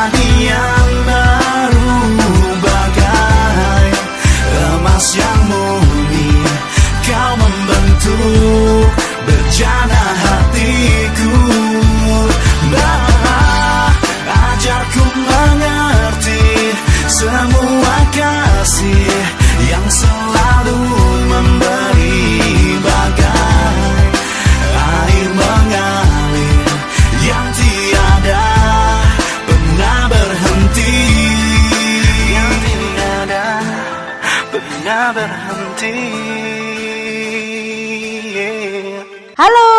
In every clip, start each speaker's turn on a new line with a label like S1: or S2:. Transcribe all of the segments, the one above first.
S1: jadi yang baru, bagai emas yang murni. Kau membentuk bejana hatiku. Bapa, ajarku mengerti semua kasih yang selalu memberi, bagai air mengalir yang tiada pernah berhenti, yang tiada pernah berhenti.
S2: Halo,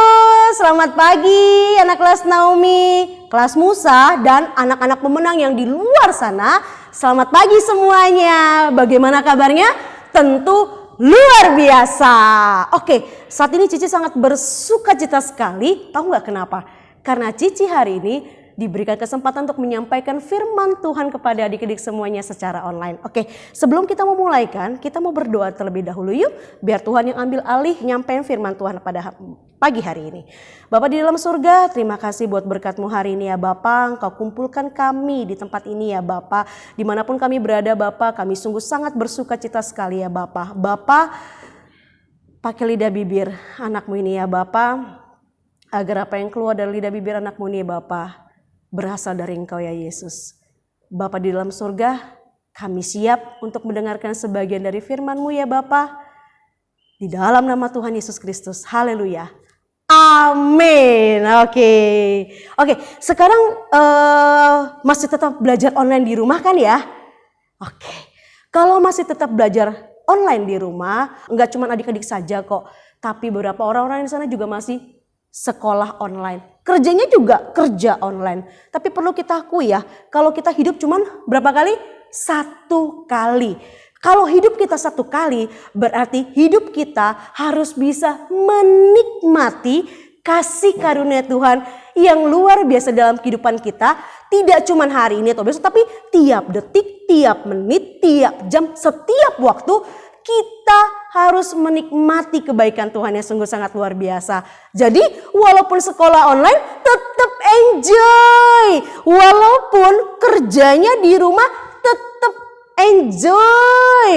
S2: selamat pagi anak kelas Naomi, kelas Musa, dan anak-anak pemenang yang di luar sana. Selamat pagi semuanya. Bagaimana kabarnya? Tentu luar biasa. Oke, saat ini Cici sangat bersukacita sekali. Tahu nggak kenapa? Karena Cici hari ini diberikan kesempatan untuk menyampaikan firman Tuhan kepada adik-adik semuanya secara online. Oke, sebelum kita memulaikan, kita mau berdoa terlebih dahulu yuk. Biar Tuhan yang ambil alih nyampaikan firman Tuhan pada pagi hari ini. Bapa di dalam surga, terima kasih buat berkat-Mu hari ini ya Bapa. Engkau kumpulkan kami di tempat ini ya Bapa. Dimanapun kami berada Bapa, kami sungguh sangat bersukacita sekali ya Bapa. Bapa, pakai lidah bibir anak-Mu ini ya Bapa. Agar apa yang keluar dari lidah bibir anak-Mu ini ya Bapa, berasal dari Engkau ya Yesus. Bapa di dalam surga, kami siap untuk mendengarkan sebagian dari firman-Mu ya Bapa. Di dalam nama Tuhan Yesus Kristus. Haleluya. Amin. Oke, sekarang masih tetap belajar online di rumah kan ya? Oke, kalau masih tetap belajar online di rumah, enggak cuma adik-adik saja kok. Tapi beberapa orang-orang di sana juga masih sekolah online. Kerjanya juga kerja online. Tapi perlu kita akui ya, kalau kita hidup cuman berapa kali? 1 kali. Kalau hidup kita 1 kali, berarti hidup kita harus bisa menikmati kasih karunia Tuhan yang luar biasa dalam kehidupan kita. Tidak cuma hari ini atau besok, tapi tiap detik, tiap menit, tiap jam, setiap waktu kita harus menikmati kebaikan Tuhan yang sungguh sangat luar biasa. Jadi walaupun sekolah online tetap enjoy. Walaupun kerjanya di rumah tetap enjoy.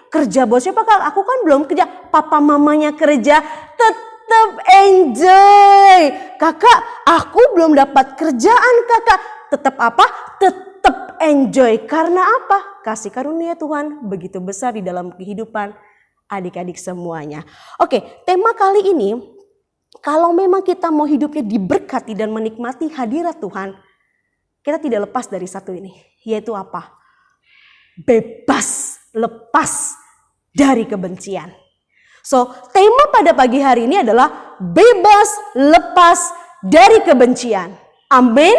S2: Kerja buat siapa Kak? Aku kan belum kerja. Papa mamanya kerja, tetap enjoy. Kakak, aku belum dapat kerjaan Kakak. Tetap apa? Tetap enjoy. Karena apa? Kasih karunia Tuhan begitu besar di dalam kehidupan adik-adik semuanya. Oke, tema kali ini, kalau memang kita mau hidupnya diberkati dan menikmati hadirat Tuhan, kita tidak lepas dari satu ini, yaitu apa? Bebas, lepas dari kebencian. So, tema pada pagi hari ini adalah bebas, lepas dari kebencian. Amin,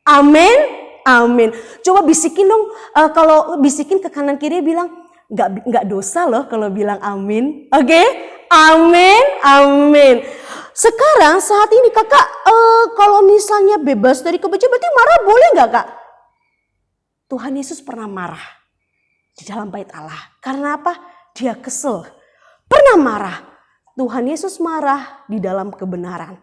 S2: amin, amin. Coba bisikin dong, kalau bisikin ke kanan kiri bilang, nggak dosa loh kalau bilang amin. Oke? Amin, amin. Sekarang saat ini kakak, kalau misalnya bebas dari kebencian, berarti marah boleh nggak kak? Tuhan Yesus pernah marah di dalam bait Allah. Karena apa? Dia kesel. Pernah marah. Tuhan Yesus marah di dalam kebenaran.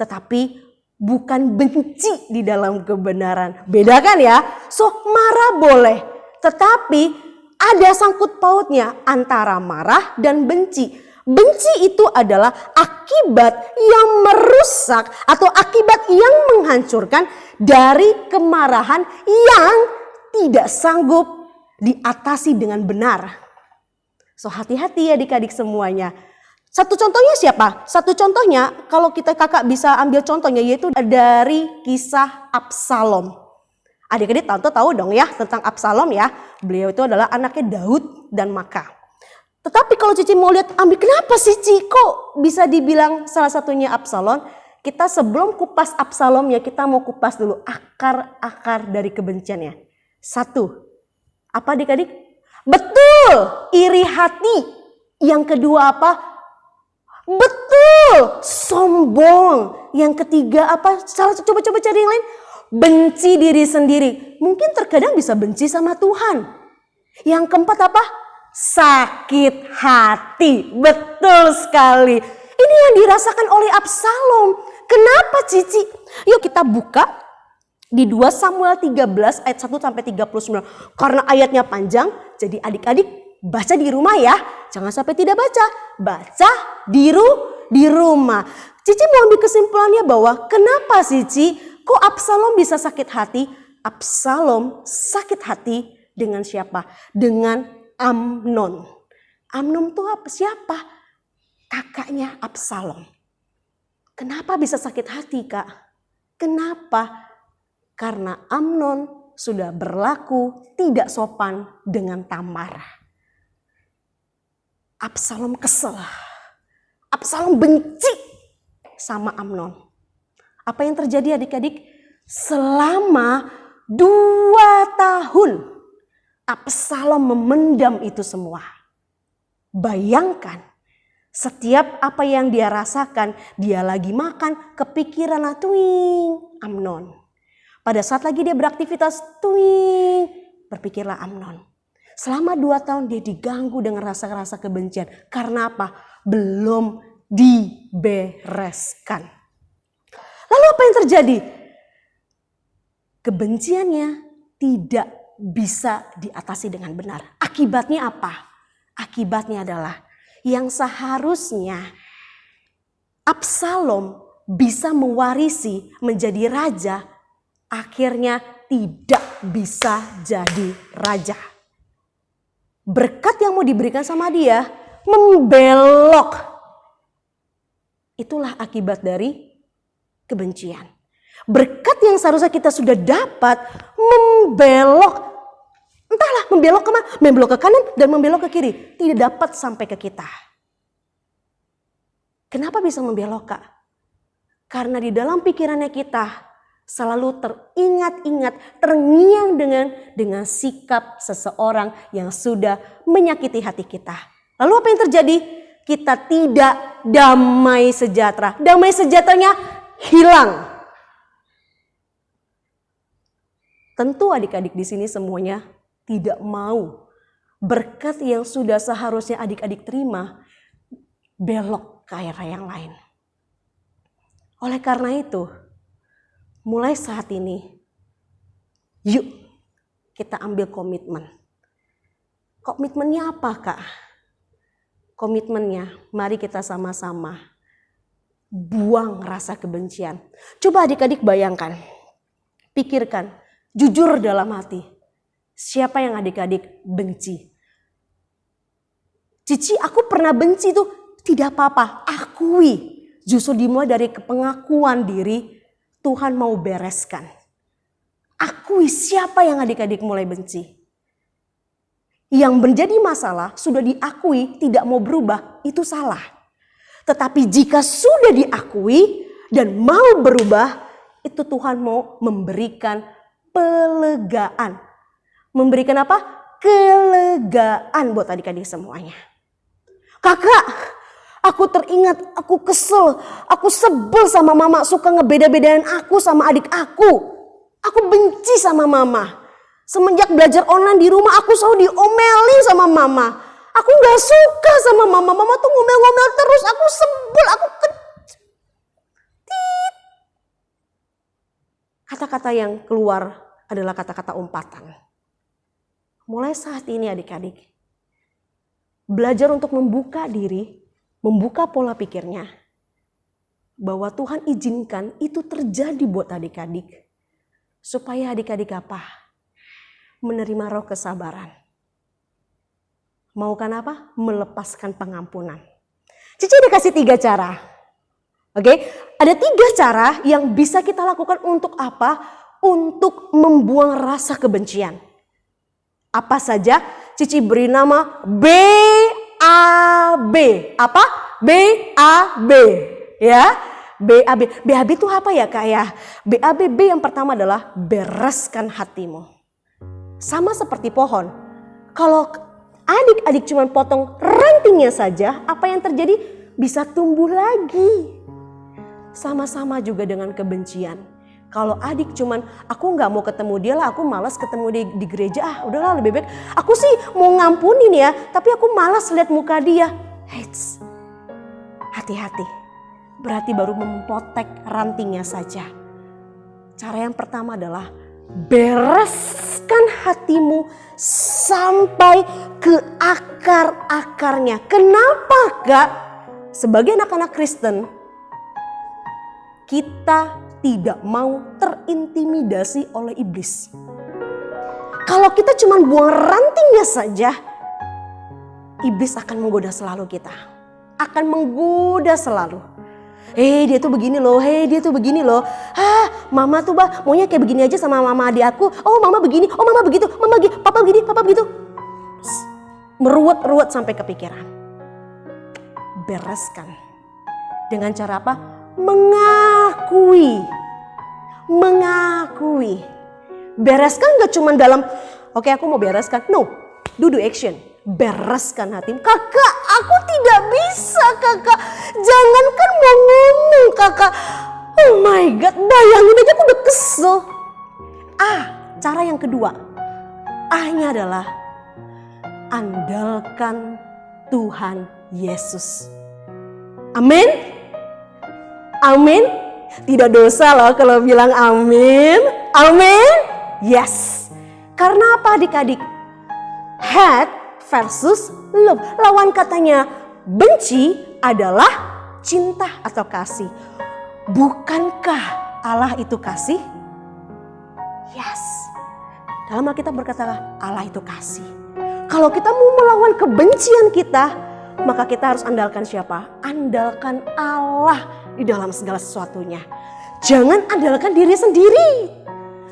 S2: Tetapi bukan benci di dalam kebenaran. Beda kan ya? So marah boleh. Tetapi ada sangkut pautnya antara marah dan benci. Benci itu adalah akibat yang merusak atau akibat yang menghancurkan dari kemarahan yang tidak sanggup diatasi dengan benar. So hati-hati ya adik-adik semuanya. Satu contohnya siapa? Satu contohnya kalau kakak bisa ambil contohnya yaitu dari kisah Absalom. Adik-adik tahu dong ya tentang Absalom ya. Beliau itu adalah anaknya Daud dan Maka. Tetapi kalau Cici mau lihat ambil kenapa sih Cici kok bisa dibilang salah satunya Absalom? Kita sebelum kupas Absalomnya kita mau kupas dulu akar-akar dari kebenciannya. 1. Apa adik-adik? Betul, iri hati. Yang kedua apa? Betul, sombong. Yang ketiga apa? Coba cari yang lain. Benci diri sendiri. Mungkin terkadang bisa benci sama Tuhan. Yang keempat apa? Sakit hati. Betul sekali. Ini yang dirasakan oleh Absalom. Kenapa Cici? Yuk kita buka Di 2 Samuel 13 ayat 1 sampai 39. Karena ayatnya panjang, jadi adik-adik baca di rumah ya. Jangan sampai tidak baca. Baca di rumah. Cici mau ambil kesimpulannya bahwa kenapa sih Cici kok Absalom bisa sakit hati? Absalom sakit hati dengan siapa? Dengan Amnon. Amnon itu apa? Siapa? Kakaknya Absalom. Kenapa bisa sakit hati, Kak? Kenapa? Karena Amnon sudah berlaku tidak sopan dengan Tamar. Absalom kesel. Absalom benci sama Amnon. Apa yang terjadi adik-adik? Selama 2 tahun Absalom memendam itu semua. Bayangkan, setiap apa yang dia rasakan, dia lagi makan, kepikiran Amnon. Pada saat lagi dia beraktivitas, berpikirlah Amnon. Selama 2 tahun dia diganggu dengan rasa-rasa kebencian. Karena apa? Belum dibereskan. Lalu apa yang terjadi? Kebenciannya tidak bisa diatasi dengan benar. Akibatnya apa? Akibatnya adalah yang seharusnya Absalom bisa mewarisi menjadi raja, akhirnya tidak bisa jadi raja. Berkat yang mau diberikan sama dia membelok. Itulah akibat dari kebencian. Berkat yang seharusnya kita sudah dapat membelok. Entahlah membelok kemana, membelok ke kanan dan membelok ke kiri. Tidak dapat sampai ke kita. Kenapa bisa membelok, Kak? Karena di dalam pikirannya kita selalu teringat-ingat, terngiang dengan sikap seseorang yang sudah menyakiti hati kita. Lalu apa yang terjadi? Kita tidak damai sejahtera. Damai sejahteranya hilang. Tentu adik-adik di sini semuanya tidak mau berkat yang sudah seharusnya adik-adik terima belok ke arah yang lain. Oleh karena itu, mulai saat ini, yuk kita ambil komitmen. Komitmennya apa, Kak? Komitmennya, mari kita sama-sama buang rasa kebencian. Coba adik-adik bayangkan, pikirkan, jujur dalam hati. Siapa yang adik-adik benci? Cici, aku pernah benci tuh. Tidak apa-apa, akui. Justru dimulai dari pengakuan diri, Tuhan mau bereskan. Akui siapa yang adik-adik mulai benci. Yang menjadi masalah sudah diakui, tidak mau berubah, itu salah. Tetapi jika sudah diakui dan mau berubah, itu Tuhan mau memberikan pelegaan. Memberikan apa? Kelegaan buat adik-adik semuanya. Kakak, aku teringat, aku kesel, aku sebel sama mama, suka ngebeda-bedain aku sama adik aku. Aku benci sama mama. Semenjak belajar online di rumah, aku selalu diomelin sama mama. Aku gak suka sama mama, mama tuh ngomel-ngomel terus, aku sebel, aku Kata-kata yang keluar adalah kata-kata umpatan. Mulai saat ini adik-adik, belajar untuk membuka diri, membuka pola pikirnya. Bahwa Tuhan izinkan itu terjadi buat adik-adik. Supaya adik-adik apa? Menerima roh kesabaran. Mau kan apa? Melepaskan pengampunan. Cici dikasih 3 cara. Oke, ada 3 cara yang bisa kita lakukan untuk apa? Untuk membuang rasa kebencian. Apa saja? Cici beri nama BAB. Apa? BAB. Ya, BAB. BAB itu apa ya, Kak ya? BAB yang pertama adalah bereskan hatimu. Sama seperti pohon. Kalau adik-adik cuma potong rantingnya saja, apa yang terjadi? Bisa tumbuh lagi. Sama-sama juga dengan kebencian. Kalau adik cuman aku nggak mau ketemu dia lah, aku malas ketemu di gereja, udahlah lebih baik. Aku sih mau ngampunin ya, tapi aku malas lihat muka dia. Heits, hati-hati. Berarti baru mempotek rantingnya saja. Cara yang pertama adalah bereskan hatimu sampai ke akar-akarnya. Kenapa Kak? Sebagai anak-anak Kristen, kita tidak mau terintimidasi oleh iblis. Kalau kita cuma buang rantingnya saja, iblis akan menggoda selalu kita. Akan menggoda selalu. Dia tuh begini loh, dia tuh begini loh. Mama tuh maunya kayak begini aja sama mama adik aku. Oh mama begini, oh mama begitu, papa begini, papa begitu. Meruwet-ruwet sampai kepikiran. Bereskan. Dengan cara apa? Mengakui. Bereskan gak cuma dalam, oke aku mau bereskan. No, do action. Bereskan hatimu. Kakak, aku tidak bisa kakak. Jangankan mau ngomong kakak. Oh my God, bayangin aja aku udah kesel. Cara yang kedua. A-nya adalah andalkan Tuhan Yesus. Amin. Amin. Tidak dosa loh kalau bilang amin. Amin. Yes. Karena apa adik-adik? Hate versus love. Lawan katanya benci adalah cinta atau kasih. Bukankah Allah itu kasih? Yes. Dalam Alkitab berkata Allah itu kasih. Kalau kita mau melawan kebencian kita, maka kita harus andalkan siapa? Andalkan Allah di dalam segala sesuatunya. Jangan andalkan diri sendiri.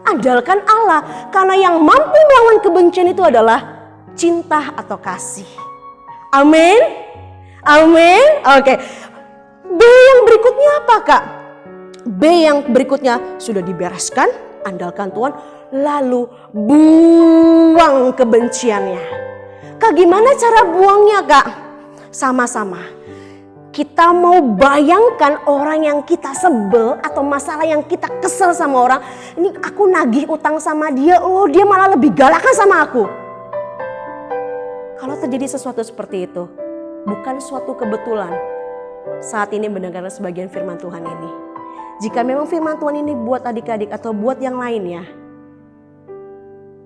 S2: Andalkan Allah. Karena yang mampu melawan kebencian itu adalah cinta atau kasih. Amin. Amin. Oke. B yang berikutnya apa Kak? B yang berikutnya sudah dibereskan. Andalkan Tuhan. Lalu buang kebenciannya. Kak gimana cara buangnya Kak? Sama-sama. Kita mau bayangkan orang yang kita sebel atau masalah yang kita kesel sama orang. Ini aku nagih utang sama dia, dia malah lebih galakan sama aku. Kalau terjadi sesuatu seperti itu, bukan suatu kebetulan. Saat ini mendengarkan sebagian firman Tuhan ini. Jika memang firman Tuhan ini buat adik-adik atau buat yang lainnya,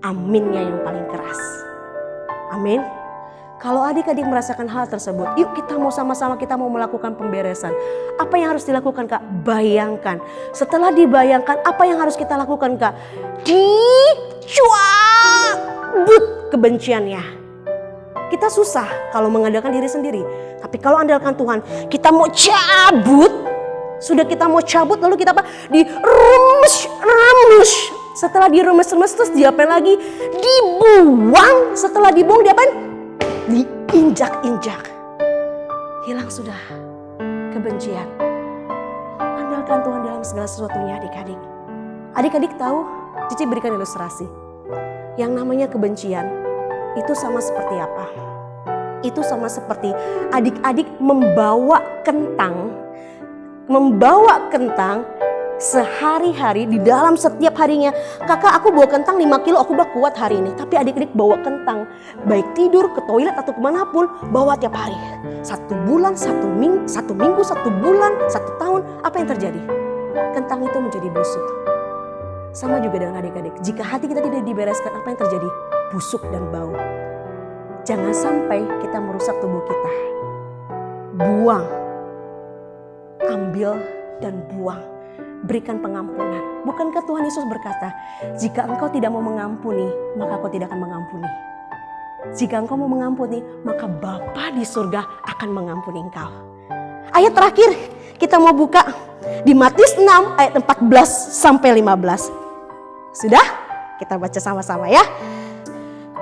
S2: aminnya yang paling keras. Amin. Kalau adik-adik merasakan hal tersebut, yuk kita mau sama-sama kita mau melakukan pemberesan. Apa yang harus dilakukan Kak? Bayangkan. Setelah dibayangkan, apa yang harus kita lakukan Kak? Dicabut kebenciannya. Kita susah kalau mengandalkan diri sendiri. Tapi kalau andalkan Tuhan, kita mau cabut. Sudah kita mau cabut lalu kita apa? Diremes. Setelah diremes-remes terus diapain lagi? Dibuang. Setelah dibuang diapain? Diinjak-injak. Hilang sudah kebencian. Andalkan Tuhan dalam segala sesuatunya adik-adik. Adik-adik tahu, Cici berikan ilustrasi. Yang namanya kebencian itu sama seperti apa? Itu sama seperti adik-adik membawa kentang sehari-hari di dalam setiap harinya. Kakak aku bawa kentang 5 kilo, aku udah kuat hari ini. Tapi adik-adik bawa kentang, baik tidur, ke toilet atau kemanapun, bawa tiap hari. 1 bulan, 1 minggu, 1 bulan, 1 tahun, apa yang terjadi? Kentang itu menjadi busuk. Sama juga dengan adik-adik, jika hati kita tidak dibereskan, apa yang terjadi? Busuk dan bau. Jangan sampai kita merusak tubuh kita. Buang, ambil dan buang. Berikan pengampunan. Bukankah Tuhan Yesus berkata, jika engkau tidak mau mengampuni, maka aku tidak akan mengampuni. Jika engkau mau mengampuni, maka Bapa di surga akan mengampuni engkau. Ayat terakhir kita mau buka di Matius 6 ayat 14 sampai 15. Sudah? Kita baca sama-sama ya.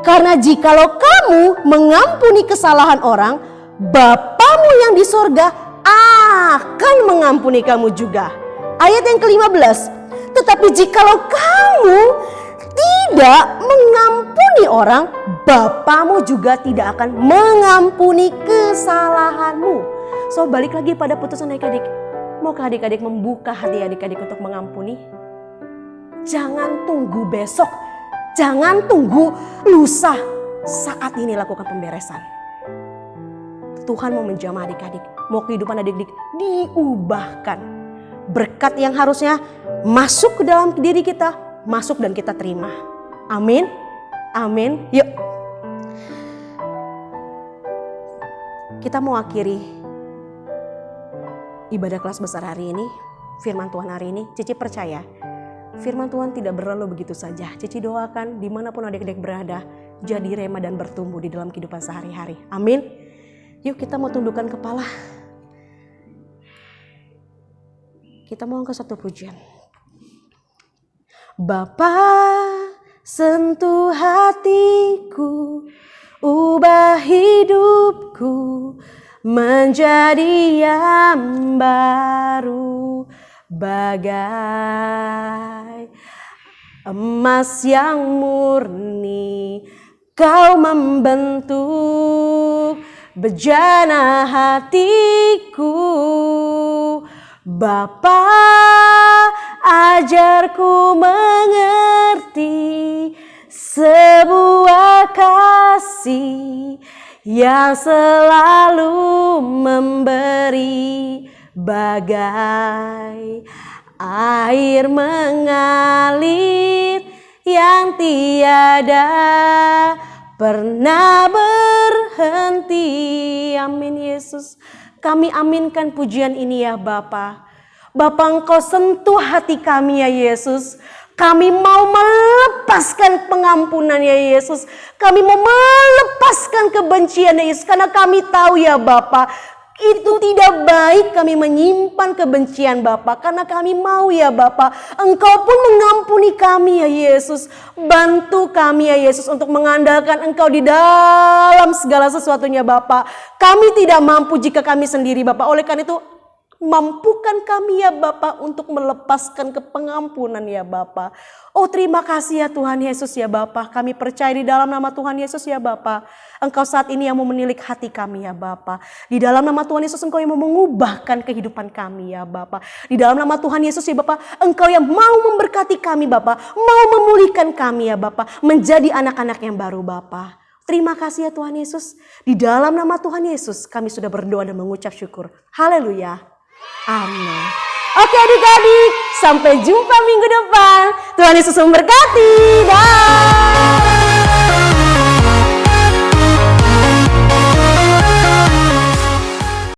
S2: Karena jikalau kamu mengampuni kesalahan orang, Bapamu yang di surga akan mengampuni kamu juga. Ayat yang ke-15, tetapi jikalau kamu tidak mengampuni orang, Bapamu juga tidak akan mengampuni kesalahanmu. So balik lagi pada putusan adik-adik. Maukah adik-adik membuka hati adik-adik untuk mengampuni? Jangan tunggu besok, jangan tunggu lusa. Saat ini lakukan pemberesan. Tuhan mau menjamah adik-adik, mau kehidupan adik-adik diubahkan. berkat yang harusnya masuk ke dalam diri kita, masuk dan kita terima. Amin. Amin. Yuk. Kita mau akhiri ibadah kelas besar hari ini, firman Tuhan hari ini. Cici percaya, firman Tuhan tidak berlalu begitu saja. Cici doakan dimanapun adik-adik berada, jadi rema dan bertumbuh di dalam kehidupan sehari-hari. Amin. Yuk kita mau tundukkan kepala. Kita mau angkat satu pujian. Bapa, sentuh hatiku, ubah hidupku menjadi yang baru, bagai emas yang murni. Kau membentuk bejana hatiku. Bapa, ajarku mengerti sebuah kasih yang selalu memberi, bagai air mengalir yang tiada pernah berhenti. Amin Yesus. Kami aminkan pujian ini ya Bapa. Bapa, Engkau sentuh hati kami ya Yesus. Kami mau melepaskan pengampunan ya Yesus. Kami mau melepaskan kebencian ya Yesus. Karena kami tahu ya Bapa, itu tidak baik kami menyimpan kebencian Bapa. Karena kami mau ya Bapa, Engkau pun mengampuni kami ya Yesus. Bantu kami ya Yesus untuk mengandalkan Engkau di dalam segala sesuatunya Bapa. Kami tidak mampu jika kami sendiri Bapa. Oleh karena itu, mampukan kami ya Bapa untuk melepaskan kepengampunan ya Bapa. Oh terima kasih ya Tuhan Yesus ya Bapa. Kami percaya di dalam nama Tuhan Yesus ya Bapa. Engkau saat ini yang mau menilik hati kami ya Bapa. Di dalam nama Tuhan Yesus Engkau yang mau mengubahkan kehidupan kami ya Bapa. Di dalam nama Tuhan Yesus ya Bapa, Engkau yang mau memberkati kami Bapa. Mau memulihkan kami ya Bapa. Menjadi anak-anak yang baru Bapa. Terima kasih ya Tuhan Yesus. Di dalam nama Tuhan Yesus kami sudah berdoa dan mengucap syukur. Haleluya. Amin. Oke adik-adik, sampai jumpa minggu depan. Tuhan Yesus memberkati. Dah.